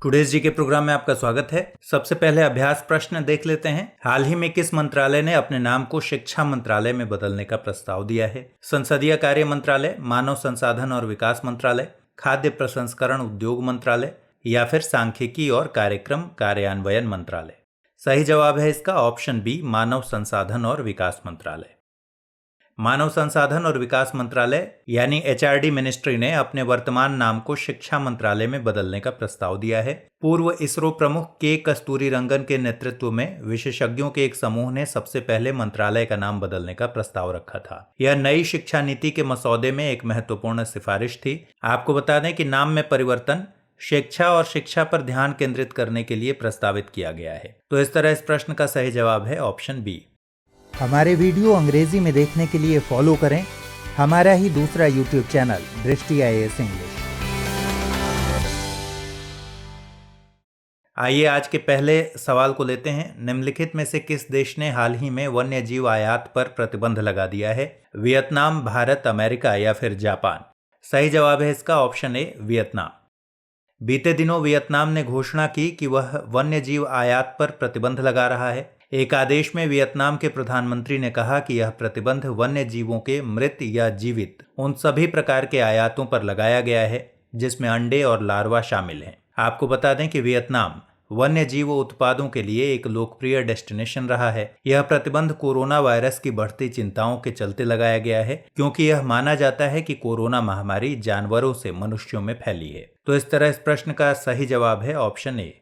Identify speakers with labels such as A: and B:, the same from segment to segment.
A: Today's जी के programme में आपका स्वागत है। सबसे पहले अभ्यास प्रश्न देख लेते हैं। हाल ही में किस मंत्रालय ने अपने नाम को शिक्षा मंत्रालय में बदलने का प्रस्ताव दिया है? संसदीय कार्य मंत्रालय, मानव संसाधन और विकास मंत्रालय, खाद्य प्रसंस्करण उद्योग मंत्रालय या फिर सांख्यिकी और कार्यक्रम कार्यान्वयन मंत्रालय। सही जवाब है इसका ऑप्शन बी, मानव संसाधन और विकास मंत्रालय। मानव संसाधन और विकास मंत्रालय यानी एचआरडी मिनिस्ट्री ने अपने वर्तमान नाम को शिक्षा मंत्रालय में बदलने का प्रस्ताव दिया है। पूर्व इसरो प्रमुख के कस्तूरीरंगन के नेतृत्व में विशेषज्ञों के एक समूह ने सबसे पहले मंत्रालय का नाम बदलने का प्रस्ताव रखा था। यह नई शिक्षा नीति के मसौदे में एक महत्वपूर्ण सिफारिश थी। आपको बता दें कि नाम में परिवर्तन शिक्षा और शिक्षा पर ध्यान केंद्रित करने के लिए प्रस्तावित किया गया है। तो इस तरह इस प्रश्न का सही जवाब है ऑप्शन बी।
B: हमारे वीडियो अंग्रेजी में देखने के लिए फॉलो करें हमारा ही दूसरा यूट्यूब चैनल दृष्टि IAS इंग्लिश।
A: आइए आज के पहले सवाल को लेते हैं। निम्नलिखित में से किस देश ने हाल ही में वन्य जीव आयात पर प्रतिबंध लगा दिया है? वियतनाम, भारत, अमेरिका या फिर जापान? सही जवाब है इसका ऑप्शन ए, वियतनाम। बीते दिनों वियतनाम ने घोषणा की कि वह वन्य जीव आयात पर प्रतिबंध लगा रहा है। एक आदेश में वियतनाम के प्रधानमंत्री ने कहा कि यह प्रतिबंध वन्य जीवों के मृत या जीवित उन सभी प्रकार के आयातों पर लगाया गया है जिसमें अंडे और लार्वा शामिल हैं। आपको बता दें कि वियतनाम वन्य जीव उत्पादों के लिए एक लोकप्रिय डेस्टिनेशन रहा है। यह प्रतिबंध कोरोना वायरस की बढ़ती चिंताओं के चलते लगाया गया है, क्योंकि यह माना जाता है कि कोरोना महामारी जानवरों से मनुष्यों में फैली है। तो इस तरह इस प्रश्न का सही जवाब है ऑप्शन ए।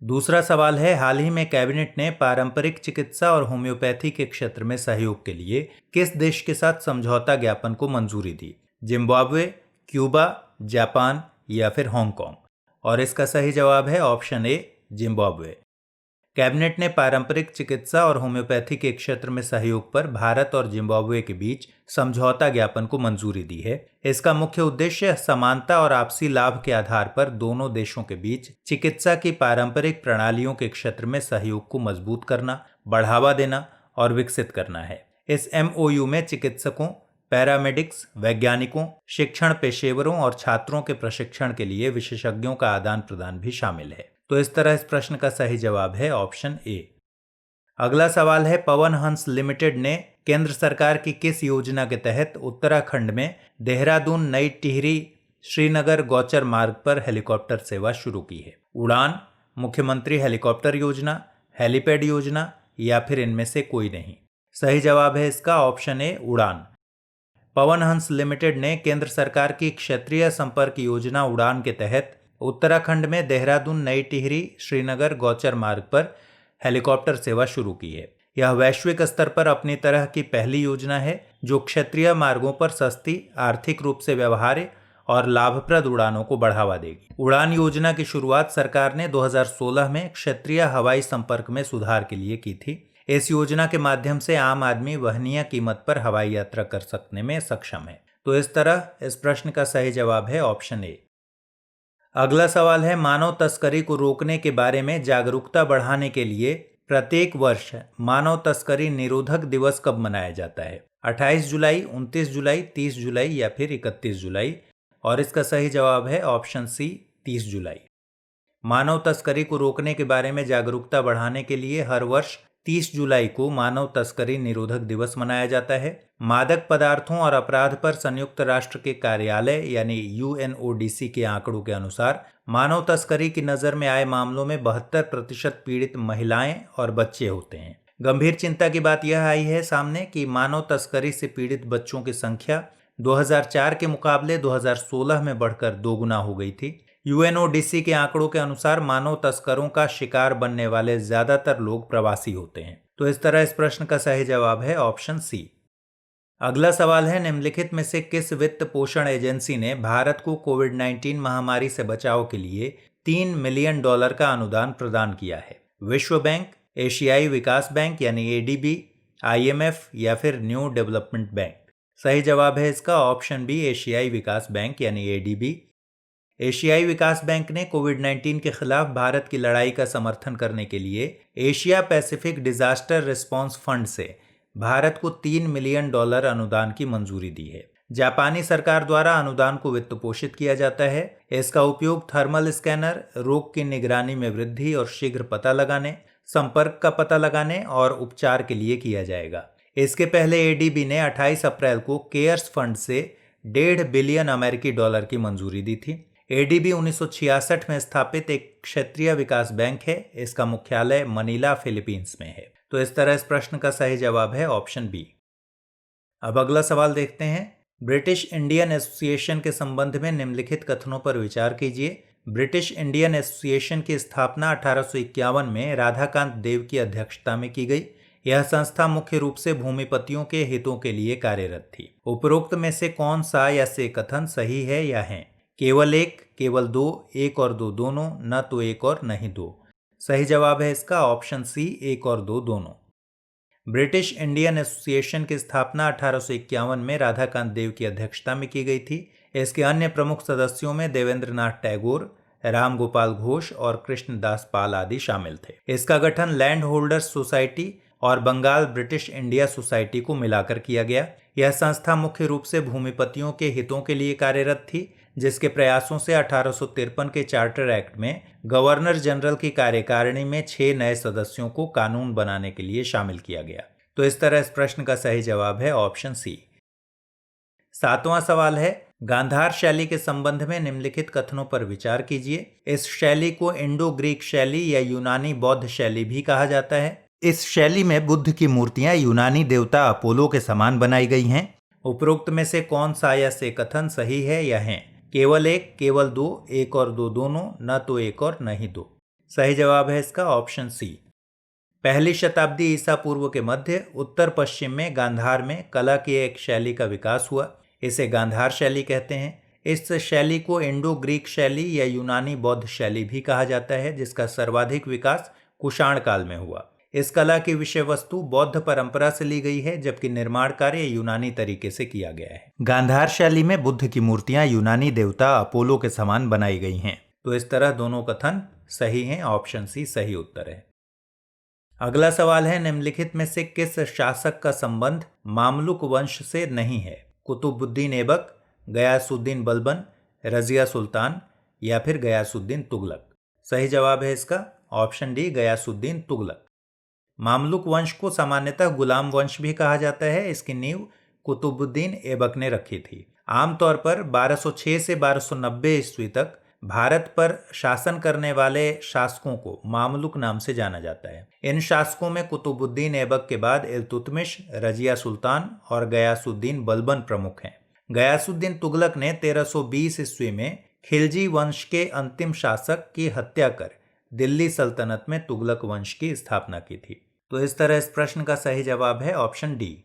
A: दूसरा सवाल है, हाल ही में कैबिनेट ने पारंपरिक चिकित्सा और होम्योपैथी के क्षेत्र में सहयोग के लिए किस देश के साथ समझौता ज्ञापन को मंजूरी दी? जिम्बाब्वे, क्यूबा, जापान या फिर हांगकांग? और इसका सही जवाब है ऑप्शन ए, जिम्बाब्वे। कैबिनेट ने पारंपरिक चिकित्सा और होम्योपैथी के क्षेत्र में सहयोग पर भारत और जिम्बाब्वे के बीच समझौता ज्ञापन को मंजूरी दी है। इसका मुख्य उद्देश्य समानता और आपसी लाभ के आधार पर दोनों देशों के बीच चिकित्सा की पारंपरिक प्रणालियों के क्षेत्र में सहयोग को मजबूत करना, बढ़ावा देना और विकसित करना है। इस MOU में चिकित्सकों, पैरामेडिक्स, वैज्ञानिकों, शिक्षण पेशेवरों और छात्रों के प्रशिक्षण के लिए विशेषज्ञों का आदान प्रदान भी शामिल है। तो इस तरह इस प्रश्न का सही जवाब है ऑप्शन ए। अगला सवाल है, पवन हंस लिमिटेड ने केंद्र सरकार की किस योजना के तहत उत्तराखंड में देहरादून नई टिहरी श्रीनगर गौचर मार्ग पर हेलीकॉप्टर सेवा शुरू की है? उड़ान, मुख्यमंत्री हेलीकॉप्टर योजना, हेलीपैड योजना या फिर इनमें से कोई नहीं? सही जवाब है इसका ऑप्शन ए, उड़ान। पवन हंस लिमिटेड ने केंद्र सरकार की क्षेत्रीय संपर्क योजना उड़ान के तहत उत्तराखंड में देहरादून नई टिहरी श्रीनगर गौचर मार्ग पर हेलीकॉप्टर सेवा शुरू की है। यह वैश्विक स्तर पर अपनी तरह की पहली योजना है जो क्षेत्रीय मार्गों पर सस्ती, आर्थिक रूप से व्यवहार्य और लाभप्रद उड़ानों को बढ़ावा देगी। उड़ान योजना की शुरुआत सरकार ने 2016 में क्षेत्रीय हवाई संपर्क में सुधार के लिए की थी। इस योजना के माध्यम से आम आदमी वहनीय कीमत पर हवाई यात्रा कर सकने में सक्षम है। तो इस तरह इस प्रश्न का सही जवाब है ऑप्शन ए। अगला सवाल है, मानव तस्करी को रोकने के बारे में जागरूकता बढ़ाने के लिए प्रत्येक वर्ष मानव तस्करी निरोधक दिवस कब मनाया जाता है? 28 जुलाई, 29 जुलाई, 30 जुलाई या फिर 31 जुलाई? और इसका सही जवाब है ऑप्शन सी, 30 जुलाई। मानव तस्करी को रोकने के बारे में जागरूकता बढ़ाने के लिए हर वर्ष 30 जुलाई को मानव तस्करी निरोधक दिवस मनाया जाता है। मादक पदार्थों और अपराध पर संयुक्त राष्ट्र के कार्यालय यानी UNODC के आंकड़ों के अनुसार मानव तस्करी की नज़र में आए मामलों में 72% पीड़ित महिलाएं और बच्चे होते हैं। गंभीर चिंता की बात यह आई है सामने कि मानव तस्करी से पीड़ित बच्चों की संख्या 2004 के मुकाबले 2016 में बढ़कर 2 गुना हो गई थी। UNODC के आंकड़ों के अनुसार मानव तस्करों का शिकार बनने वाले ज्यादातर लोग प्रवासी होते हैं। तो इस तरह इस प्रश्न का सही जवाब है ऑप्शन सी। अगला सवाल है, निम्नलिखित में से किस वित्त पोषण एजेंसी ने भारत को कोविड-19 महामारी से बचाव के लिए $3 मिलियन का अनुदान प्रदान किया है? विश्व बैंक, एशियाई विकास बैंक यानी ADB, IMF या फिर न्यू डेवलपमेंट बैंक? सही जवाब है इसका ऑप्शन बी, एशियाई विकास बैंक यानी ADB। एशियाई विकास बैंक ने कोविड-19 के खिलाफ भारत की लड़ाई का समर्थन करने के लिए Asia Pacific disaster response fund से भारत को $3 मिलियन अनुदान की मंजूरी दी है। जापानी सरकार द्वारा अनुदान को वित्त पोषित किया जाता है। इसका उपयोग थर्मल स्कैनर, रोग की निगरानी में वृद्धि और शीघ्र पता लगाने, संपर्क का पता लगाने और उपचार के लिए किया जाएगा। इसके पहले एडीबी ने 28 अप्रैल को केयर्स फंड से $1.5 बिलियन अमेरिकी डॉलर की मंजूरी दी थी। एडीबी 1966 में स्थापित एक क्षेत्रीय विकास बैंक है। इसका मुख्यालय मनीला, फिलीपींस में है। तो इस तरह इस प्रश्न का सही जवाब है ऑप्शन बी। अब अगला सवाल देखते हैं। ब्रिटिश इंडियन एसोसिएशन के संबंध में निम्नलिखित कथनों पर विचार कीजिए। ब्रिटिश इंडियन एसोसिएशन की स्थापना 1851 में राधाकांत देव की अध्यक्षता में की गई। यह संस्था मुख्य रूप से भूमिपतियों के हितों के लिए कार्यरत थी। उपरोक्त में से कौन सा या से कथन सही है या है? केवल एक, केवल दो, एक और दो दोनों, न तो एक और नहीं दो। सही जवाब है इसका ऑप्शन सी, एक और दो दोनों। ब्रिटिश इंडियन एसोसिएशन की स्थापना 1851 में राधाकांत देव की अध्यक्षता में की गई थी। इसके अन्य प्रमुख सदस्यों में देवेंद्र नाथ टैगोर, राम गोपाल घोष और कृष्णदास पाल आदि शामिल थे। इसका गठन लैंड होल्डर्स सोसाइटी और बंगाल ब्रिटिश इंडिया सोसाइटी को मिलाकर किया गया। यह संस्था मुख्य रूप से भूमिपतियों के हितों के लिए कार्यरत थी, जिसके प्रयासों से 1853 के चार्टर एक्ट में गवर्नर जनरल की कार्यकारिणी में 6 नए सदस्यों को कानून बनाने के लिए शामिल किया गया। तो इस तरह इस प्रश्न का सही जवाब है ऑप्शन सी। 7वां सवाल है, गांधार शैली के संबंध में निम्नलिखित कथनों पर विचार कीजिए। इस शैली को इंडो ग्रीक शैली या यूनानी बौद्ध शैली भी कहा जाता है। इस शैली में बुद्ध की मूर्तियां यूनानी देवता अपोलो के समान बनाई गई हैं। उपरोक्त में से कौन सा या से कथन सही है या है? केवल एक, केवल दो, एक और दो दोनों, न तो एक और नहीं दो। सही जवाब है इसका ऑप्शन सी। पहली शताब्दी ईसा पूर्व के मध्य उत्तर पश्चिम में गांधार में कला की एक शैली का विकास हुआ। इसे गांधार शैली कहते हैं। इस शैली को इंडो ग्रीक शैली या यूनानी बौद्ध शैली भी कहा जाता है, जिसका सर्वाधिक विकास कुषाण काल में हुआ। इस कला की विषय वस्तु बौद्ध परंपरा से ली गई है, जबकि निर्माण कार्य यूनानी तरीके से किया गया है। गांधार शैली में बुद्ध की मूर्तियां यूनानी देवता अपोलो के समान बनाई गई हैं। तो इस तरह दोनों कथन सही हैं। ऑप्शन सी सही उत्तर है। अगला सवाल है, निम्नलिखित में से किस शासक का संबंध मामलुक वंश से नहीं है? कुतुबुद्दीन ऐबक, गयासुद्दीन बलबन, रजिया सुल्तान या फिर गयासुद्दीन तुगलक। सही जवाब है इसका ऑप्शन डी, गयासुद्दीन तुगलक। मामलुक वंश को सामान्यतः गुलाम वंश भी कहा जाता है। इसकी नींव कुतुबुद्दीन ऐबक ने रखी थी। आमतौर पर 1206 से 1290 ईस्वी तक भारत पर शासन करने वाले शासकों को मामलुक नाम से जाना जाता है। इन शासकों में कुतुबुद्दीन ऐबक के बाद इल्तुतमिश, रजिया सुल्तान और गयासुद्दीन बलबन प्रमुख हैं। गयासुद्दीन तुगलक ने 1320 ईस्वी में खिलजी वंश के अंतिम शासक की हत्या कर दिल्ली सल्तनत में तुगलक वंश की स्थापना की थी। तो इस तरह इस प्रश्न का सही जवाब है ऑप्शन डी।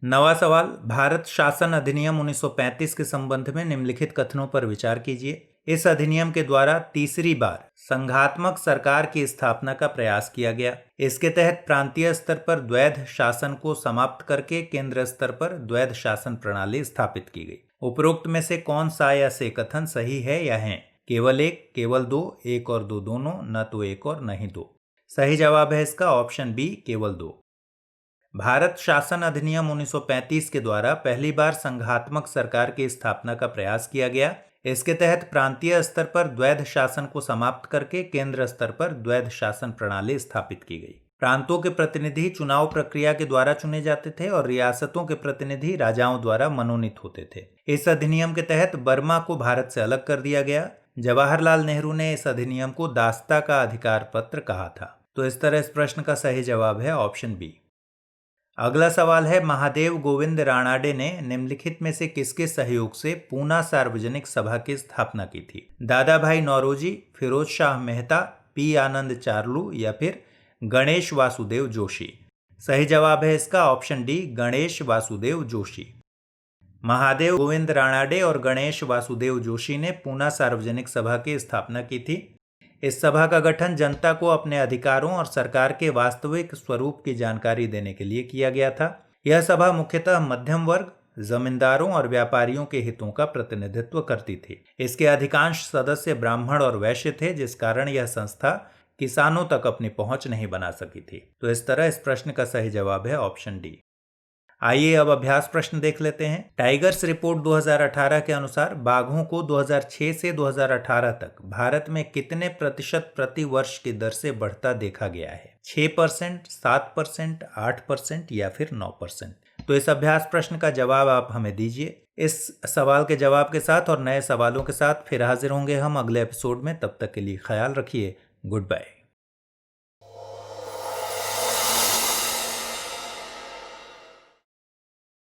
A: 9वां सवाल, भारत शासन अधिनियम 1935 के संबंध में निम्नलिखित कथनों पर विचार कीजिए। इस अधिनियम के द्वारा तीसरी बार संघात्मक सरकार की स्थापना का प्रयास किया गया। इसके तहत प्रांतीय स्तर पर द्वैध शासन को समाप्त करके केंद्र स्तर पर द्वैध शासन प्रणाली स्थापित की गई। उपरोक्त में से कौन सा या से कथन सही है या है? केवल एक, केवल दो, एक और दो दोनों, न तो एक और नहीं दो। सही जवाब है इसका ऑप्शन बी, केवल दो। भारत शासन अधिनियम 1935 के द्वारा पहली बार संघात्मक सरकार की स्थापना का प्रयास किया गया। इसके तहत प्रांतीय स्तर पर द्वैध शासन को समाप्त करके केंद्र स्तर पर द्वैध शासन प्रणाली स्थापित की गई। प्रांतों के प्रतिनिधि चुनाव प्रक्रिया के द्वारा चुने जाते थे और रियासतों के प्रतिनिधि राजाओं द्वारा मनोनीत होते थे। इस अधिनियम के तहत बर्मा को भारत से अलग कर दिया गया। जवाहरलाल नेहरू ने इस अधिनियम को दास्ता का अधिकार पत्र कहा था। तो इस तरह इस प्रश्न का सही जवाब है ऑप्शन बी। अगला सवाल है, महादेव गोविंद राणाडे ने निम्नलिखित में से किसके सहयोग से पूना सार्वजनिक सभा की स्थापना की थी? दादा भाई नौरोजी, फिरोज शाह मेहता, पी आनंद चार्लू या फिर गणेश वासुदेव जोशी। सही जवाब है इसका ऑप्शन डी, गणेश वासुदेव जोशी। महादेव गोविंद राणाडे और गणेश वासुदेव जोशी ने पूना सार्वजनिक सभा की स्थापना की थी। इस सभा का गठन जनता को अपने अधिकारों और सरकार के वास्तविक स्वरूप की जानकारी देने के लिए किया गया था। यह सभा मुख्यतः मध्यम वर्ग, जमींदारों और व्यापारियों के हितों का प्रतिनिधित्व करती थी। इसके अधिकांश सदस्य ब्राह्मण और वैश्य थे, जिस कारण यह संस्था किसानों तक अपनी पहुंच नहीं बना सकी थी। तो इस तरह इस प्रश्न का सही जवाब है ऑप्शन डी। आइए अब अभ्यास प्रश्न देख लेते हैं। टाइगर्स रिपोर्ट 2018 के अनुसार बाघों को 2006 से 2018 तक भारत में कितने प्रतिशत प्रति वर्ष की दर से बढ़ता देखा गया है? 6%, 7%, 8% या फिर 9%? तो इस अभ्यास प्रश्न का जवाब आप हमें दीजिए। इस सवाल के जवाब के साथ और नए सवालों के साथ फिर हाजिर होंगे हम अगले एपिसोड में। तब तक के लिए ख्याल रखिए। Good bye.